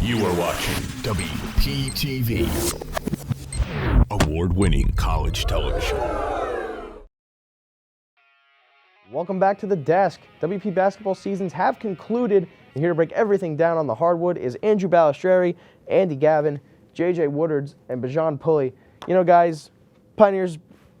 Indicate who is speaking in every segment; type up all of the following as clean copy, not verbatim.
Speaker 1: You are watching WPTV, award-winning college television.
Speaker 2: Welcome back to the desk. WP basketball seasons have concluded, and here to break everything down on the hardwood is Andrew Ballistreri, Andy Gavin, JJ Woodards, and Bijan Pulley. You know, guys, Pioneers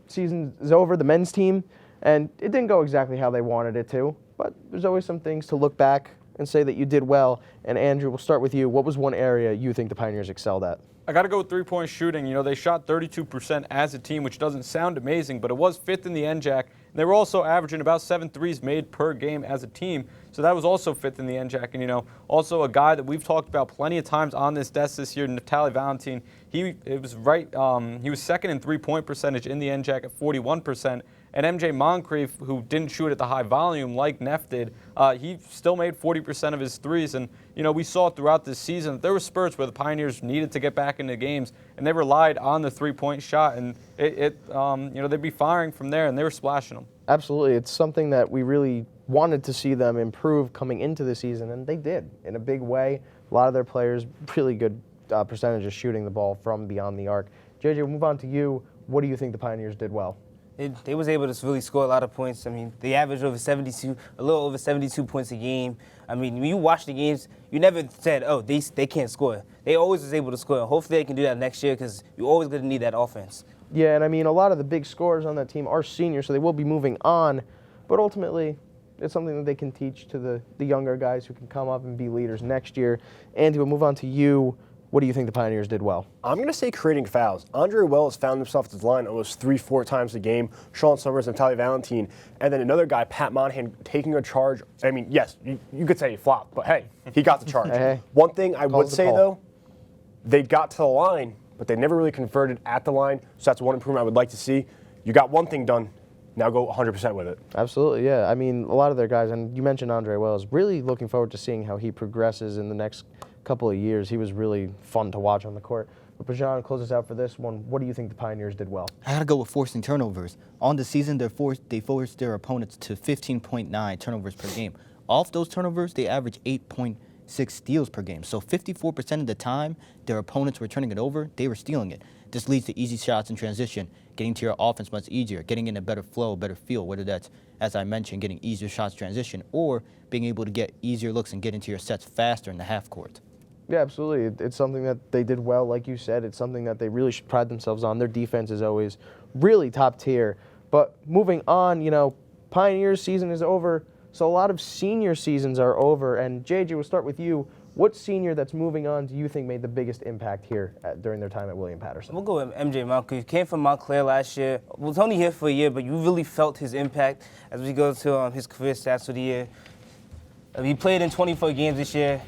Speaker 2: season is over, the men's team, and it didn't go exactly how they wanted it to, but there's always some things to look back and say that you did well. And Andrew, we'll start with you. What was one area you think the Pioneers excelled at?
Speaker 3: I got to go with three-point shooting. You know, they shot 32% as a team, which doesn't sound amazing, but it was fifth in the NJAC. And they were also averaging about 7 threes made per game as a team. So that was also fifth in the NJAC. And, you know, also a guy that we've talked about plenty of times on this desk this year, Natali Valentin, he was second in three-point percentage in the NJAC at 41%. And MJ Moncrief, who didn't shoot at the high volume like Neff did, he still made 40% of his threes. And, you know, we saw throughout this season that there were spurts where the Pioneers needed to get back into games, and they relied on the three-point shot. And, you know, they'd be firing from there, and they were splashing them.
Speaker 2: Absolutely. It's something that we really wanted to see them improve coming into the season, and they did in a big way. A lot of their players, really good percentages shooting the ball from beyond the arc. JJ, we'll move on to you. What do you think the Pioneers did well?
Speaker 4: They was able to really score a lot of points. I mean, they averaged a little over 72 points a game. I mean, when you watch the games, you never said, oh, they can't score. They always was able to score. Hopefully they can do that next year because you're always going to need that offense.
Speaker 2: Yeah, and I mean, a lot of the big scorers on that team are seniors, so they will be moving on. But ultimately, it's something that they can teach to the younger guys who can come up and be leaders next year. Andy, we'll move on to you. What do you think the Pioneers did well?
Speaker 5: I'm going to say creating fouls. Andre Wells found himself at his line almost 3-4 times a game. Sean Summers and Natali Valentin. And then another guy, Pat Monahan, taking a charge. I mean, yes, you could say he flopped, but hey, he got the charge.
Speaker 2: Hey.
Speaker 5: One thing I would say, though, they got to the line, but they never really converted at the line. So that's one improvement I would like to see. You got one thing done. Now go 100% with it.
Speaker 2: Absolutely, yeah. I mean, a lot of their guys, and you mentioned Andre Wells, really looking forward to seeing how he progresses in the next couple of years. He was really fun to watch on the court. But Bijan, close us out for this one. What do you think the Pioneers did well?
Speaker 6: I got to go with forcing turnovers. On the season, they forced their opponents to 15.9 turnovers per game. Off those turnovers, they averaged 8.6 steals per game. So 54% of the time their opponents were turning it over, they were stealing it. This leads to easy shots in transition, getting to your offense much easier, getting in a better flow, better feel, whether that's, as I mentioned, getting easier shots transition or being able to get easier looks and get into your sets faster in the half court.
Speaker 2: Yeah, absolutely. It's something that they did well, like you said. It's something that they really should pride themselves on. Their defense is always really top tier. But moving on, you know, Pioneers season is over, so a lot of senior seasons are over. And JJ, we'll start with you. What senior that's moving on do you think made the biggest impact here during their time at William Paterson?
Speaker 4: We'll go with MJ Moncrief. He came from Montclair last year. Was only here for a year, but you really felt his impact as we go to his career stats for the year. He played in 24 games this year.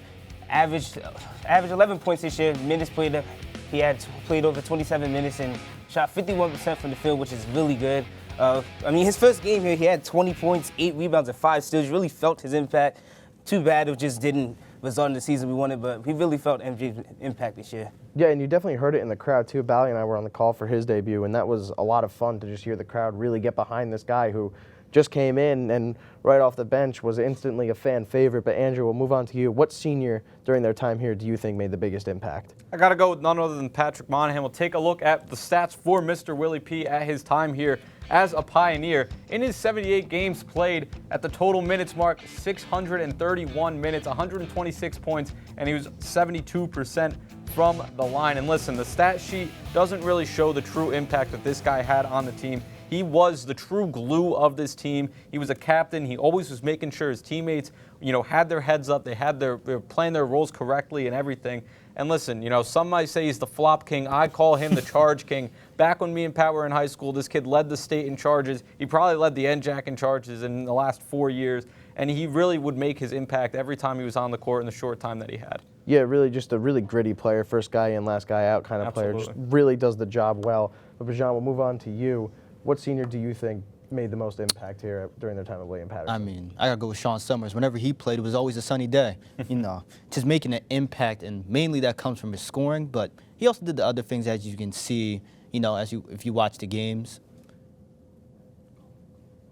Speaker 4: Averaged 11 points this year. Minutes played, he had played over 27 minutes and shot 51% from the field, which is really good. I mean, his first game here, he had 20 points, 8 rebounds, and 5 steals. You really felt his impact. Too bad it just didn't result in the season we wanted, but we really felt MJ's impact this year.
Speaker 2: Yeah, and you definitely heard it in the crowd, too. Bally and I were on the call for his debut, and that was a lot of fun to just hear the crowd really get behind this guy who just came in and right off the bench was instantly a fan favorite. But Andrew, we'll move on to you. What senior during their time here do you think made the biggest impact?
Speaker 3: I got to go with none other than Patrick Monahan. We'll take a look at the stats for Mr. Willie P at his time here as a Pioneer. In his 78 games played, at the total minutes mark, 631 minutes, 126 points, and he was 72% from the line. And listen, the stat sheet doesn't really show the true impact that this guy had on the team. He was the true glue of this team. He was a captain. He always was making sure his teammates, you know, had their heads up. They were playing their roles correctly and everything. And listen, you know, some might say he's the flop king. I call him the charge king. Back when me and Pat were in high school, this kid led the state in charges. He probably led the NJAC in charges in the last 4 years. And he really would make his impact every time he was on the court in the short time that he had.
Speaker 2: Yeah, really just a really gritty player. First guy in, last guy out kind of player. Just really does the job well. But Bijan, we'll move on to you. What senior do you think made the most impact here during their time at William Paterson?
Speaker 6: I mean, I got to go with Sean Summers. Whenever he played, it was always a sunny day. You know, just making an impact, and mainly that comes from his scoring. But he also did the other things, as you can see, you know, if you watch the games.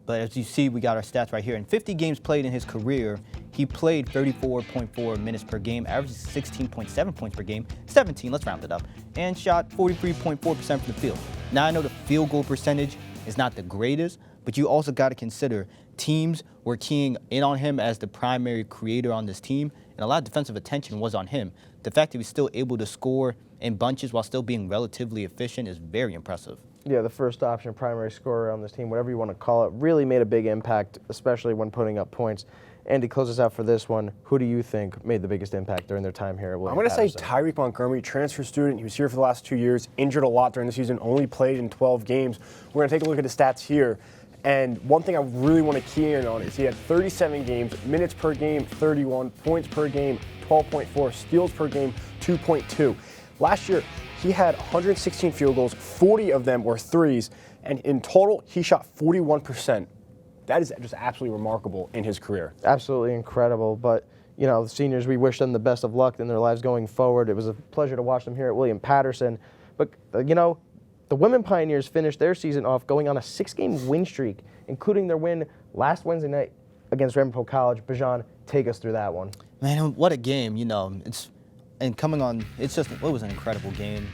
Speaker 6: But as you see, we got our stats right here. In 50 games played in his career, He played 34.4 minutes per game, averaged 16.7 points per game, 17, let's round it up, and shot 43.4% from the field. Now I know the field goal percentage is not the greatest, but you also got to consider teams were keying in on him as the primary creator on this team, and a lot of defensive attention was on him. The fact that he was still able to score in bunches while still being relatively efficient is very impressive.
Speaker 2: Yeah, the first option primary scorer on this team, whatever you want to call it, really made a big impact, especially when putting up points. Andy, close us out for this one. Who do you think made the biggest impact during their time here at William
Speaker 5: I'm going to say
Speaker 2: Paterson?
Speaker 5: Tyreek Montgomery, transfer student. He was here for the last 2 years, injured a lot during the season, only played in 12 games. We're going to take a look at the stats here. And one thing I really want to key in on is he had 37 games, minutes per game, 31, points per game, 12.4, steals per game, 2.2. Last year, he had 116 field goals, 40 of them were threes, and in total, he shot 41%. That is just absolutely remarkable in his career.
Speaker 2: Absolutely incredible. But, you know, the seniors, we wish them the best of luck in their lives going forward. It was a pleasure to watch them here at William Paterson. But, you know, the women Pioneers finished their season off going on a 6-game win streak, including their win last Wednesday night against Ramapo College. Bijan, take us through that one.
Speaker 6: Man, what a game, you know. It was an incredible game.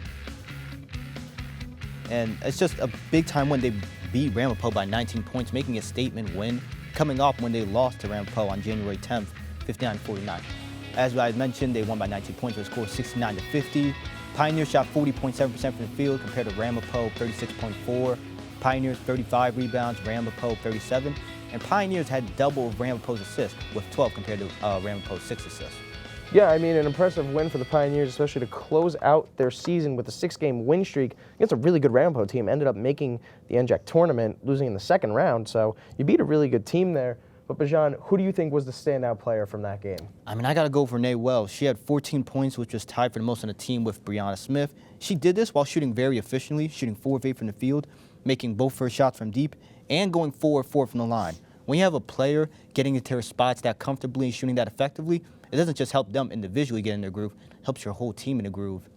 Speaker 6: And it's just a big time when they beat Ramapo by 19 points, making a statement win, coming off when they lost to Ramapo on January 10th, 59-49. As I mentioned, they won by 19 points with a score of 69-50. Pioneers shot 40.7% from the field compared to Ramapo 36.4. Pioneers 35 rebounds, Ramapo 37. And Pioneers had double of Ramapo's assists with 12 compared to Ramapo's 6 assists.
Speaker 2: Yeah, I mean, an impressive win for the Pioneers, especially to close out their season with a 6-game win streak against a really good Ramapo team. Ended up making the NJAC tournament, losing in the second round. So you beat a really good team there. But Bijan, who do you think was the standout player from that game?
Speaker 6: I mean, I got to go for Renee Wells. She had 14 points, which was tied for the most on the team with Brianna Smith. She did this while shooting very efficiently, shooting 4 of 8 from the field, making both her shots from deep, and going 4 of 4 from the line. When you have a player getting into her spots that comfortably and shooting that effectively, it doesn't just help them individually get in their groove, it helps your whole team in the groove.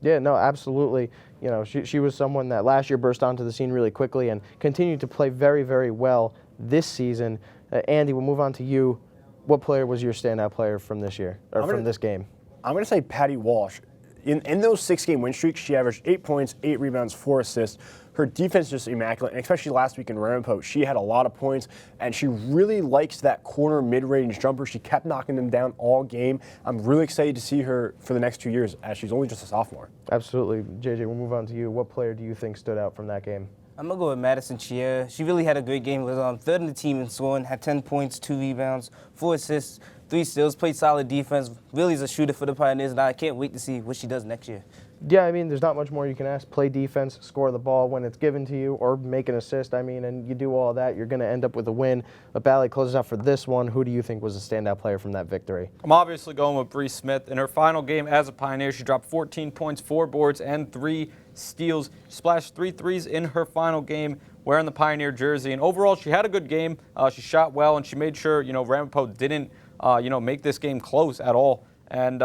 Speaker 2: Yeah, no, absolutely. You know, she was someone that last year burst onto the scene really quickly and continued to play very, very well this season. Andy, we'll move on to you. What player was your standout player from this year, or from this game?
Speaker 5: I'm going to say Patty Walsh. In those 6-game win streaks, she averaged 8 points, 8 rebounds, 4 assists. Her defense is just immaculate, and especially last week in Ramapo, she had a lot of points, and she really likes that corner mid-range jumper. She kept knocking them down all game. I'm really excited to see her for the next 2 years, as she's only just a sophomore.
Speaker 2: Absolutely. JJ, we'll move on to you. What player do you think stood out from that game?
Speaker 4: I'm going to go with Madison Chiera. She really had a great game. Was third in the team in scoring, had 10 points, 2 rebounds, 4 assists, 3 steals, played solid defense. Really is a shooter for the Pioneers, and I can't wait to see what she does next year.
Speaker 2: Yeah, I mean, there's not much more you can ask. Play defense, score the ball when it's given to you, or make an assist. I mean, and you do all that, you're going to end up with a win. But Bally closes out for this one. Who do you think was the standout player from that victory?
Speaker 3: I'm obviously going with Bree Smith. In her final game as a Pioneer, she dropped 14 points, 4 boards, and 3 steals. She splashed 3 threes in her final game wearing the Pioneer jersey. And overall, she had a good game. She shot well, and she made sure, Ramapo didn't, make this game close at all. And,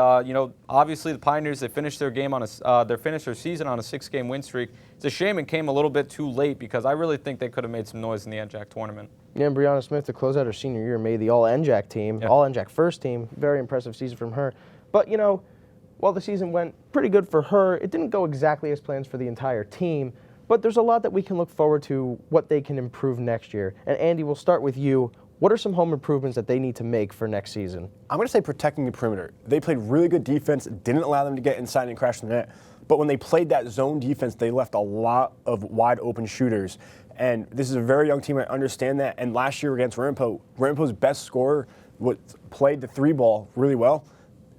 Speaker 3: obviously the Pioneers, they finished their game they finished their season on a 6-game win streak. It's a shame it came a little bit too late because I really think they could have made some noise in the NJAC tournament.
Speaker 2: Yeah, and Brianna Smith, to close out her senior year, made the All-NJAC team,
Speaker 3: Yeah.
Speaker 2: All-NJAC first team. Very impressive season from her. But, while the season went pretty good for her, it didn't go exactly as planned for the entire team. But there's a lot that we can look forward to what they can improve next year. And Andy, we'll start with you. What are some home improvements that they need to make for next season?
Speaker 5: I'm going to say protecting the perimeter. They played really good defense, didn't allow them to get inside and crash the net. But when they played that zone defense, they left a lot of wide open shooters. And this is a very young team, I understand that. And last year against Ramapo, Ramapo's best scorer played the 3-ball really well.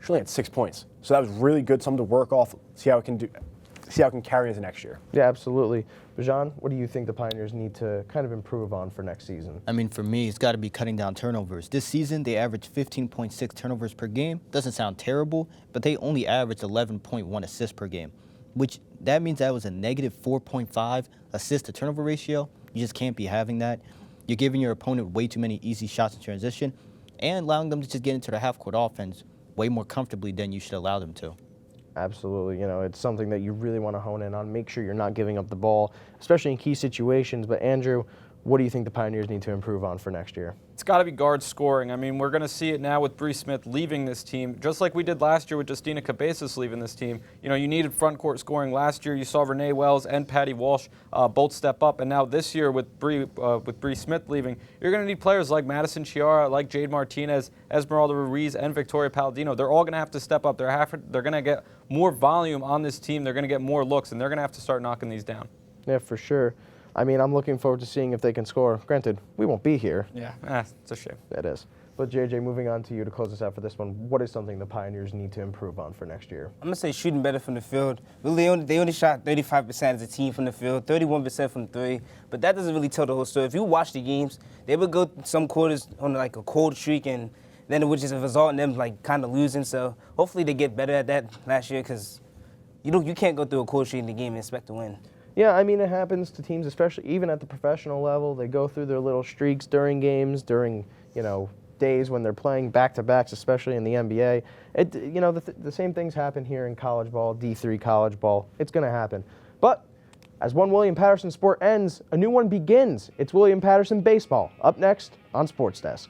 Speaker 5: She only had 6 points. So that was really good, something to work off, see how it can carry into next year.
Speaker 2: Yeah, absolutely. Bijan, what do you think the Pioneers need to kind of improve on for next season?
Speaker 6: I mean, for me, it's got to be cutting down turnovers. This season, they averaged 15.6 turnovers per game. Doesn't sound terrible, but they only averaged 11.1 assists per game, which that means that was a negative 4.5 assist to turnover ratio. You just can't be having that. You're giving your opponent way too many easy shots in transition and allowing them to just get into the half-court offense way more comfortably than you should allow them to.
Speaker 2: Absolutely. It's something that you really want to hone in on. Make sure you're not giving up the ball, especially in key situations. But Andrew, What do you think the Pioneers need to improve on for next year?
Speaker 3: It's got to be guard scoring. I mean, we're going to see it now with Bree Smith leaving this team, just like we did last year with Justina Cabezas leaving this team. You know, you needed front court scoring last year. You saw Renee Wells and Patty Walsh both step up, and now this year with Bree Smith leaving, you're going to need players like Madison Chiara, like Jade Martinez, Esmeralda Ruiz, and Victoria Palladino. They're all going to have to step up. They're going to get more volume on this team. They're going to get more looks, and they're going to have to start knocking these down.
Speaker 2: Yeah, for sure. I mean, I'm looking forward to seeing if they can score. Granted, we won't be here.
Speaker 3: Yeah, it's a shame.
Speaker 2: It is. But JJ, moving on to you to close us out for this one, what is something the Pioneers need to improve on for next year?
Speaker 4: I'm going to say shooting better from the field. Really, they only shot 35% as a team from the field, 31% from three. But that doesn't really tell the whole story. If you watch the games, they would go some quarters on like a cold streak, and then it would just result in them like kind of losing. So hopefully they get better at that last year, because you can't go through a cold streak in the game and expect to win.
Speaker 2: Yeah, I mean, it happens to teams, especially even at the professional level. They go through their little streaks during games, during, days when they're playing back-to-backs, especially in the NBA. The same things happen here in college ball, D3 college ball. It's going to happen. But as one William Paterson sport ends, a new one begins. It's William Paterson baseball, up next on Sports Desk.